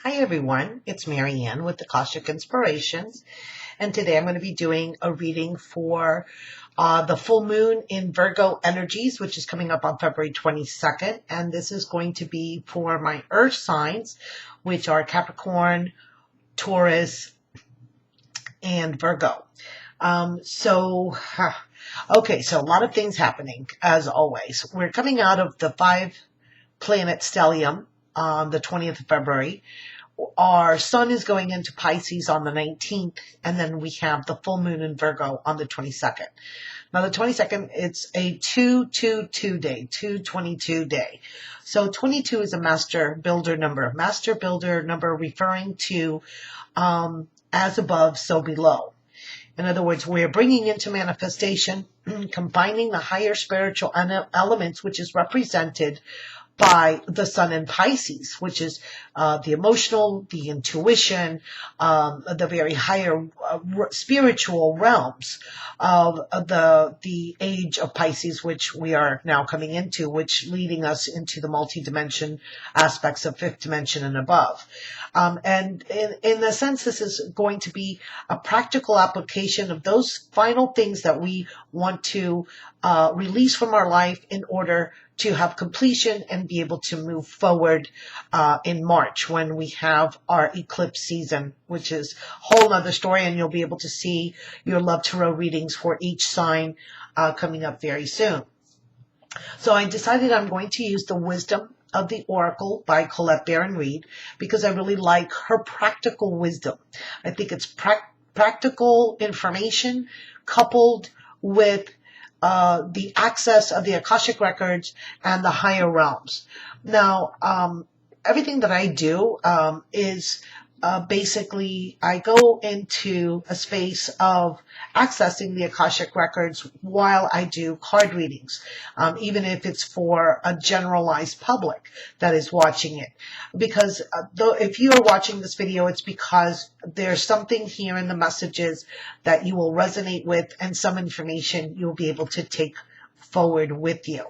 Hi everyone, it's Marianne with Akashic Inspirations, and today I'm going to be doing a reading for the full moon in Virgo energies, which is coming up on February 22nd, and this is going to be for my earth signs, which are Capricorn, Taurus, and Virgo. Okay, so a lot of things happening as always. We're coming out of the 5-planet stellium on the 20th of February. Our sun is going into Pisces on the 19th, and then we have the full moon in Virgo on the 22nd. Now, the 22nd, it's a 222 day, 222 day. So 22 is a master builder number. Master builder number referring to as above, so below. In other words, we're bringing into manifestation, combining the higher spiritual elements, which is represented by the sun in Pisces, which is the emotional, the intuition, the very higher spiritual realms of the age of Pisces, which we are now coming into, which leading us into the multi-dimension aspects of fifth dimension and above. And in a sense, this is going to be a practical application of those final things that we want to release from our life in order to have completion and be able to move forward in March when we have our eclipse season, which is a whole other story, and you'll be able to see your love tarot readings for each sign coming up very soon. So I decided I'm going to use the Wisdom of the Oracle by Colette Baron Reid because I really like her practical wisdom. I think it's practical information coupled with the access of the Akashic records and the higher realms. Now, everything that I do is basically I go into a space of accessing the Akashic records while I do card readings, even if it's for a generalized public that is watching it. Because if you are watching this video, it's because there's something here in the messages that you will resonate with and some information you'll be able to take forward with you.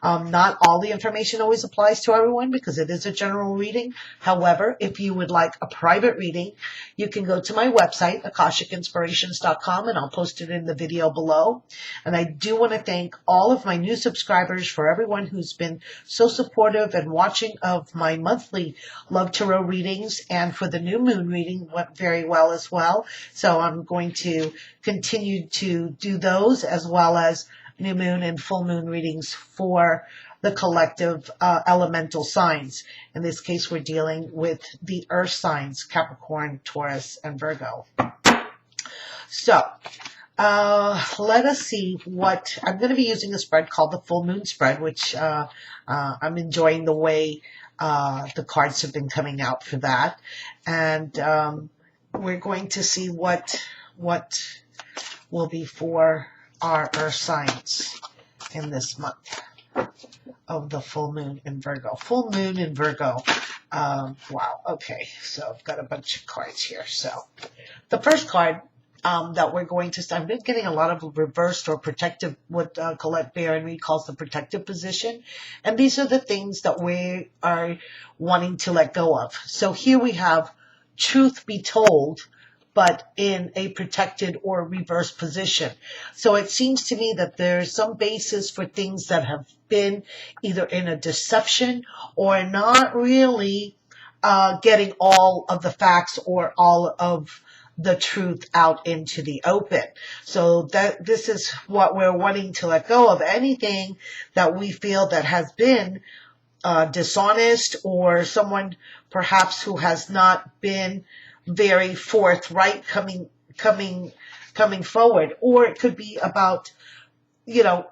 Not all the information always applies to everyone because it is a general reading. However, if you would like a private reading, you can go to my website, akashicinspirations.com, and I'll post it in the video below. And I do want to thank all of my new subscribers, for everyone who's been so supportive and watching of my monthly Love Tarot readings, and for the new moon reading went very well as well. So I'm going to continue to do those as well as new moon and full moon readings for the collective elemental signs. In this case, we're dealing with the earth signs, Capricorn, Taurus, and Virgo. So let us see what I'm going to be using a spread called the full moon spread, which I'm enjoying the way the cards have been coming out for that. And we're going to see what will be for our earth signs in this month of the full moon in Virgo. Full moon in Virgo. Wow. Okay. So I've got a bunch of cards here. So the first card that we're going to start, I've been getting a lot of reversed or protective, what Colette Baron Reid calls the protective position. And these are the things that we are wanting to let go of. So here we have truth be told, but in a protected or reversed position. So it seems to me that there's some basis for things that have been either in a deception or not really getting all of the facts or all of the truth out into the open. So that this is what we're wanting to let go of. Anything that we feel that has been dishonest, or someone perhaps who has not been very forthright coming forward, or it could be about,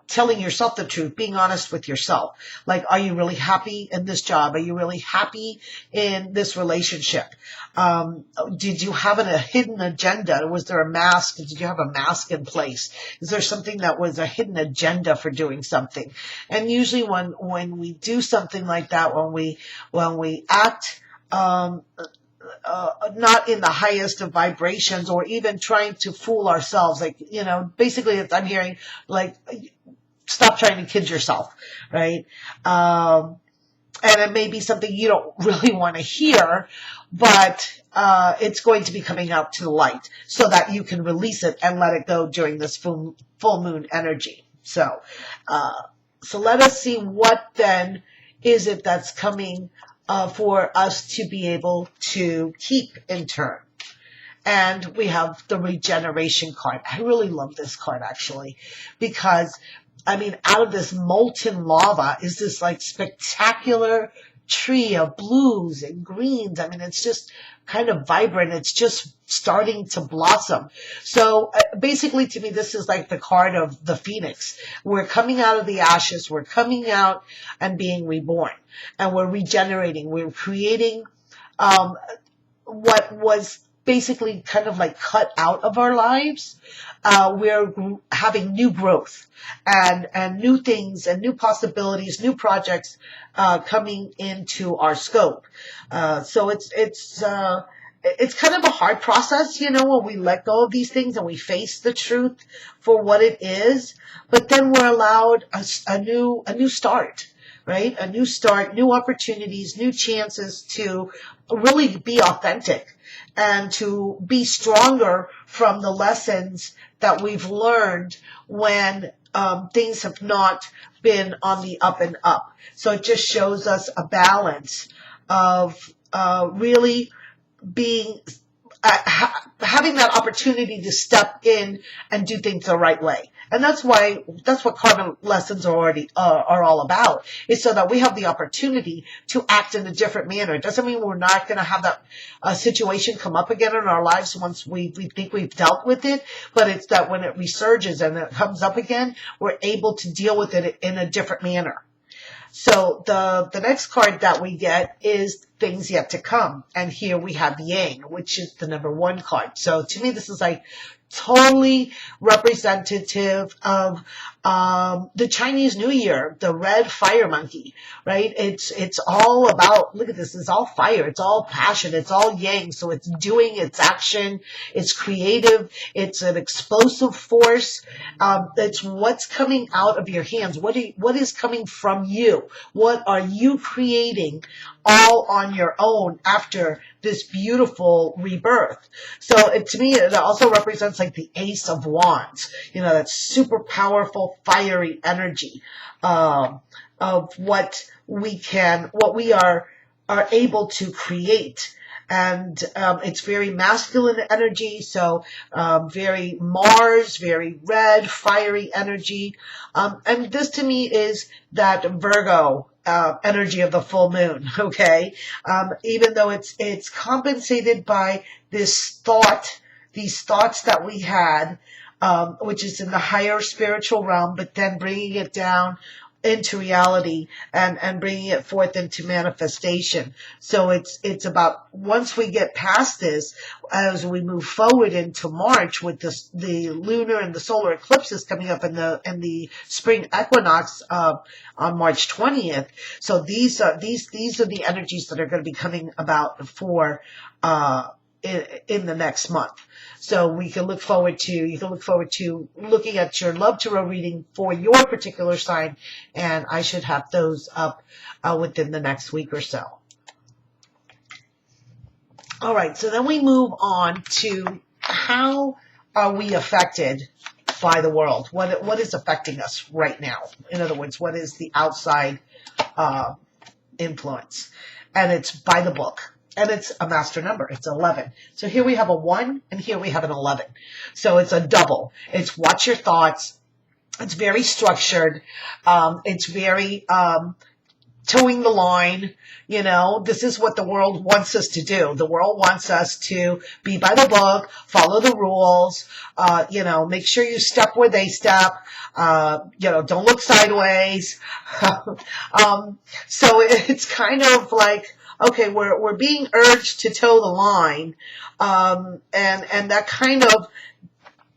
telling yourself the truth, being honest with yourself. Like, are you really happy in this job? Are you really happy in this relationship? Did you have a hidden agenda? Was there a mask? Did you have a mask in place? Is there something that was a hidden agenda for doing something? And usually when we do something like that, when we act not in the highest of vibrations, or even trying to fool ourselves, basically I'm hearing, like, stop trying to kid yourself, right? And it may be something you don't really want to hear, but it's going to be coming out to the light so that you can release it and let it go during this full moon energy. So let us see what then is it that's coming for us to be able to keep in turn. And we have the regeneration card. I really love this card, actually, because, I mean, out of this molten lava is this like spectacular tree of blues and greens. I mean, it's just kind of vibrant. It's just starting to blossom. So basically, to me, this is like the card of the phoenix. We're coming out of the ashes. We're coming out and being reborn. And we're regenerating. We're creating what was basically kind of like cut out of our lives. We're having new growth and new things and new possibilities, new projects coming into our scope. So it's kind of a hard process, you know, when we let go of these things and we face the truth for what it is. But then we're allowed a new start. Right? A new start, new opportunities, new chances to really be authentic and to be stronger from the lessons that we've learned when things have not been on the up and up. So it just shows us a balance of really being having that opportunity to step in and do things the right way. And that's what karma lessons are all about, is so that we have the opportunity to act in a different manner. It doesn't mean we're not going to have that situation come up again in our lives once we think we've dealt with it, but it's that when it resurges and it comes up again, we're able to deal with it in a different manner. So the next card that we get is things yet to come. And here we have Yang, which is the number 1 card. So to me, this is like totally representative of the Chinese New Year, the red fire monkey, right? It's all about, look at this, it's all fire, it's all passion, it's all yang. So it's doing, it's action, it's creative, it's an explosive force. It's what's coming out of your hands. What is coming from you? What are you creating all on your own after this beautiful rebirth? So to me, it also represents like the Ace of Wands, you know, that super powerful, fiery energy of what we are able to create. And it's very masculine energy, so very Mars, very red, fiery energy. And this to me is that Virgo energy of the full moon, okay? Even though it's compensated by these thoughts that we had, which is in the higher spiritual realm, but then bringing it down into reality and bringing it forth into manifestation. So it's about, once we get past this, as we move forward into March with the lunar and the solar eclipses coming up in the spring equinox on March 20th. So these are the energies that are going to be coming about for in the next month. So you can look forward to looking at your love tarot reading for your particular sign, and I should have those up within the next week or so. All right, so then we move on to how are we affected by the world? What is affecting us right now? In other words, what is the outside influence? And it's by the book. And it's a master number. It's 11. So here we have a 1 and here we have an 11. So it's a double. It's watch your thoughts. It's very structured. It's very towing the line. You know, this is what the world wants us to do. The world wants us to be by the book, follow the rules, you know, make sure you step where they step, you know, don't look sideways. So it's kind of like, okay, we're being urged to toe the line, and that kind of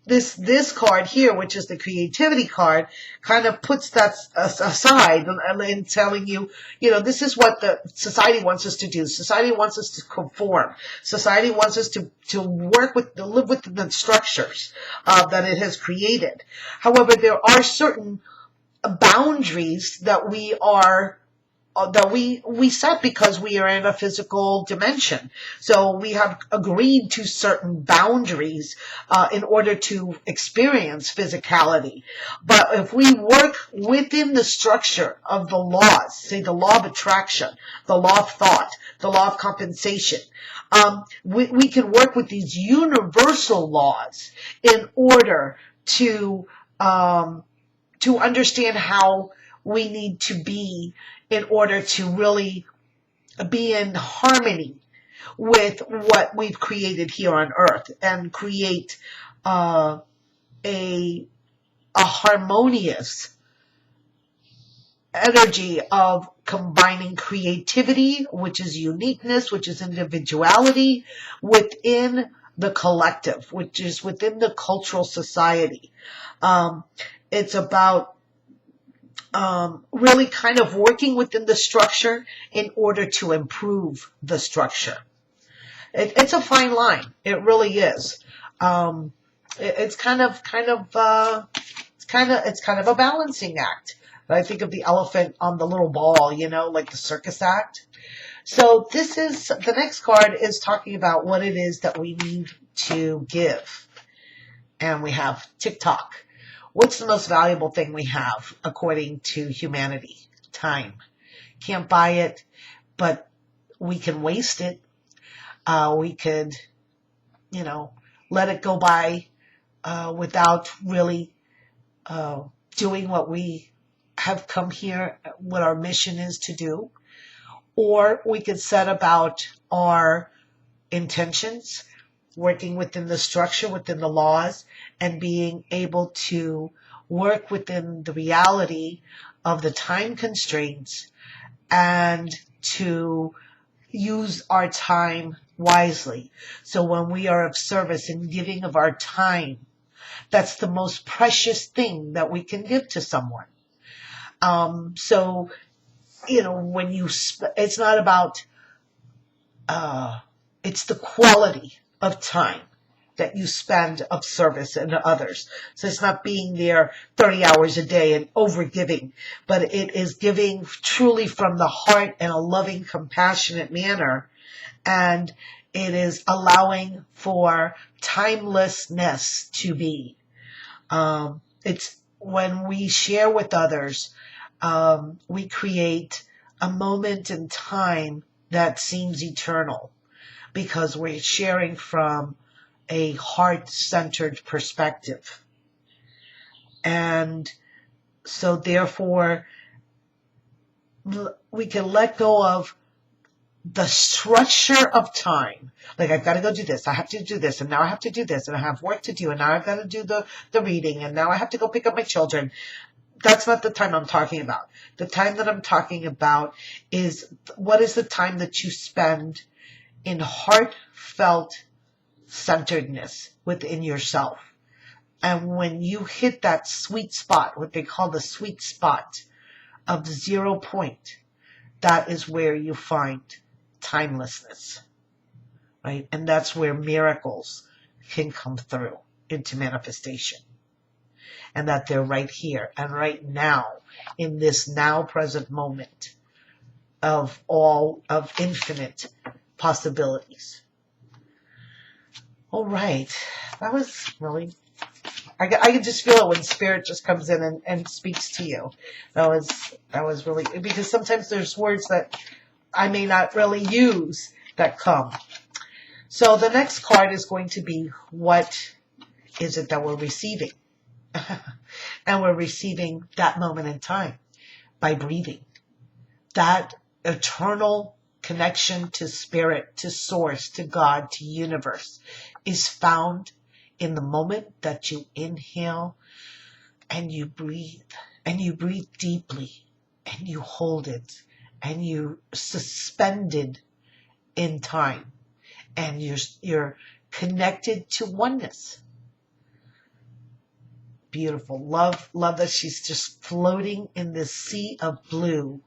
this card here, which is the creativity card, kind of puts that aside and telling you, you know, this is what the society wants us to do. Society wants us to conform. Society wants us to live with the structures that it has created. However, there are certain boundaries that we are that we set because we are in a physical dimension. So we have agreed to certain boundaries in order to experience physicality. But if we work within the structure of the laws, say the law of attraction, the law of thought, the law of compensation, we can work with these universal laws in order to understand how we need to be in order to really be in harmony with what we've created here on earth and create a harmonious energy of combining creativity, which is uniqueness, which is individuality, within the collective, which is within the cultural society. It's about really kind of working within the structure in order to improve the structure. It's a fine line. It really is. It's kind of a balancing act. But I think of the elephant on the little ball, like the circus act. So the next card is talking about what it is that we need to give. And we have TikTok. What's the most valuable thing we have according to humanity? Time. Can't buy it, but we can waste it. We could, let it go by without really doing what we have come here, what our mission is to do. Or we could set about our intentions, working within the structure, within the laws, and being able to work within the reality of the time constraints and to use our time wisely. So when we are of service and giving of our time, that's the most precious thing that we can give to someone. So, when it's not about, it's the quality of time that you spend of service and others. So it's not being there 30 hours a day and over-giving, but it is giving truly from the heart in a loving, compassionate manner. And it is allowing for timelessness to be. It's when we share with others, we create a moment in time that seems eternal because we're sharing from a heart-centered perspective. And so therefore, we can let go of the structure of time. Like, I've got to go do this, I have to do this, and now I have to do this, and I have work to do, and now I've got to do the reading, and now I have to go pick up my children. That's not the time I'm talking about. The time that I'm talking about is, what is the time that you spend in heartfelt centeredness within yourself? And when you hit that sweet spot, what they call the sweet spot of the 0 point, that is where you find timelessness, right? And that's where miracles can come through into manifestation. And that they're right here and right now, in this now present moment of infinite possibilities. All right. That was really, I can just feel it when spirit just comes in and speaks to you. That was really, because sometimes there's words that I may not really use that come. So the next card is going to be, what is it that we're receiving? And we're receiving that moment in time by breathing. That eternal connection to spirit, to source, to God, to universe is found in the moment that you inhale and you breathe deeply and you hold it and you suspended in time and you're connected to oneness. Beautiful. Love that she's just floating in this sea of blue.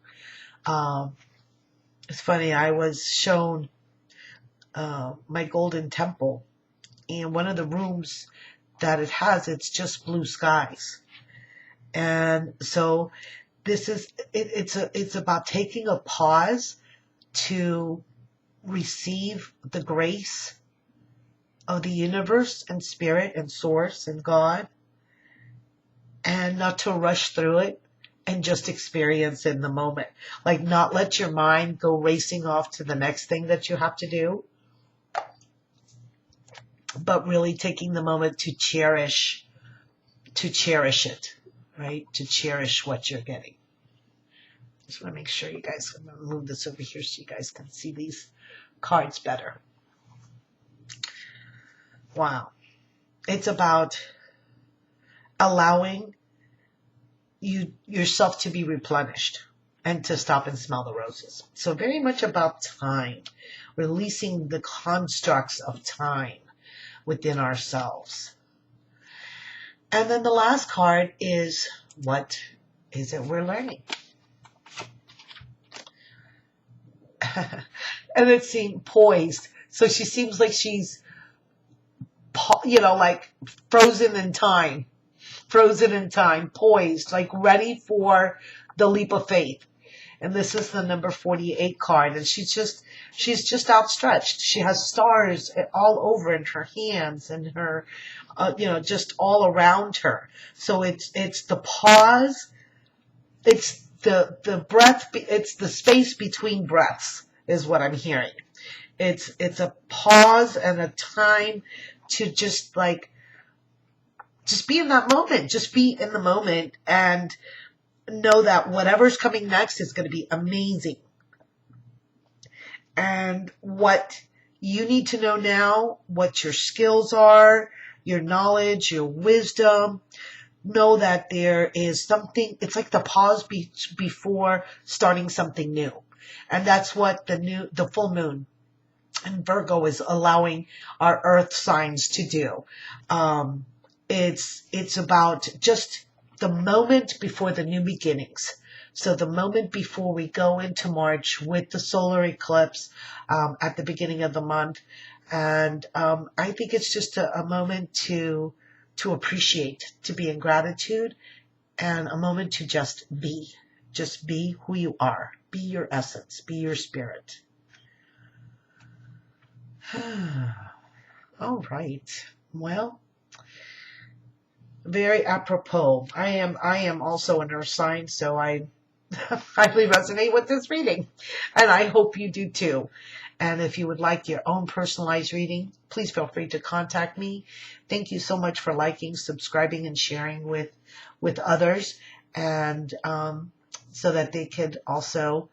It's funny, I was shown my golden temple, and one of the rooms that it has, it's just blue skies. And so it's about taking a pause to receive the grace of the universe and spirit and source and God, and not to rush through it and just experience in the moment. Like, not let your mind go racing off to the next thing that you have to do, but really taking the moment to cherish it, right? To cherish what you're getting. Just want to make sure you guys, I'm going to move this over here so you guys can see these cards better. Wow. It's about allowing yourself to be replenished and to stop and smell the roses. So very much about time, releasing the constructs of time within ourselves. And then the last card is, what is it we're learning? And it's seen poised. So she seems like she's, like frozen in time, poised, like ready for the leap of faith. And this is the number 48 card. And she's just outstretched. She has stars all over in her hands and her, just all around her. So it's the pause. It's the breath. It's the space between breaths is what I'm hearing. It's a pause and a time to just be in that moment. Just be in the moment and know that whatever's coming next is going to be amazing. And what you need to know now, what your skills are, your knowledge, your wisdom, know that there is something, it's like the pause before starting something new. And that's what the full moon in Virgo is allowing our earth signs to do. It's about just the moment before the new beginnings. So the moment before we go into March with the solar eclipse at the beginning of the month. And I think it's just a moment to appreciate, to be in gratitude, and a moment to just be. Just be who you are. Be your essence. Be your spirit. All right. Well, very apropos. I am also an earth sign, so I highly resonate with this reading, and I hope you do too. And if you would like your own personalized reading, please feel free to contact me. Thank you so much for liking, subscribing, and sharing with others, and so that they could also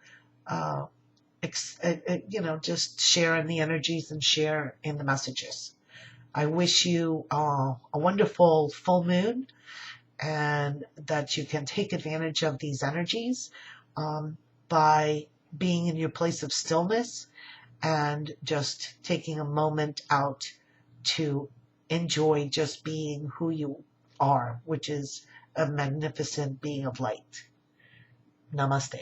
just share in the energies and share in the messages. I wish you a wonderful full moon, and that you can take advantage of these energies by being in your place of stillness and just taking a moment out to enjoy just being who you are, which is a magnificent being of light. Namaste.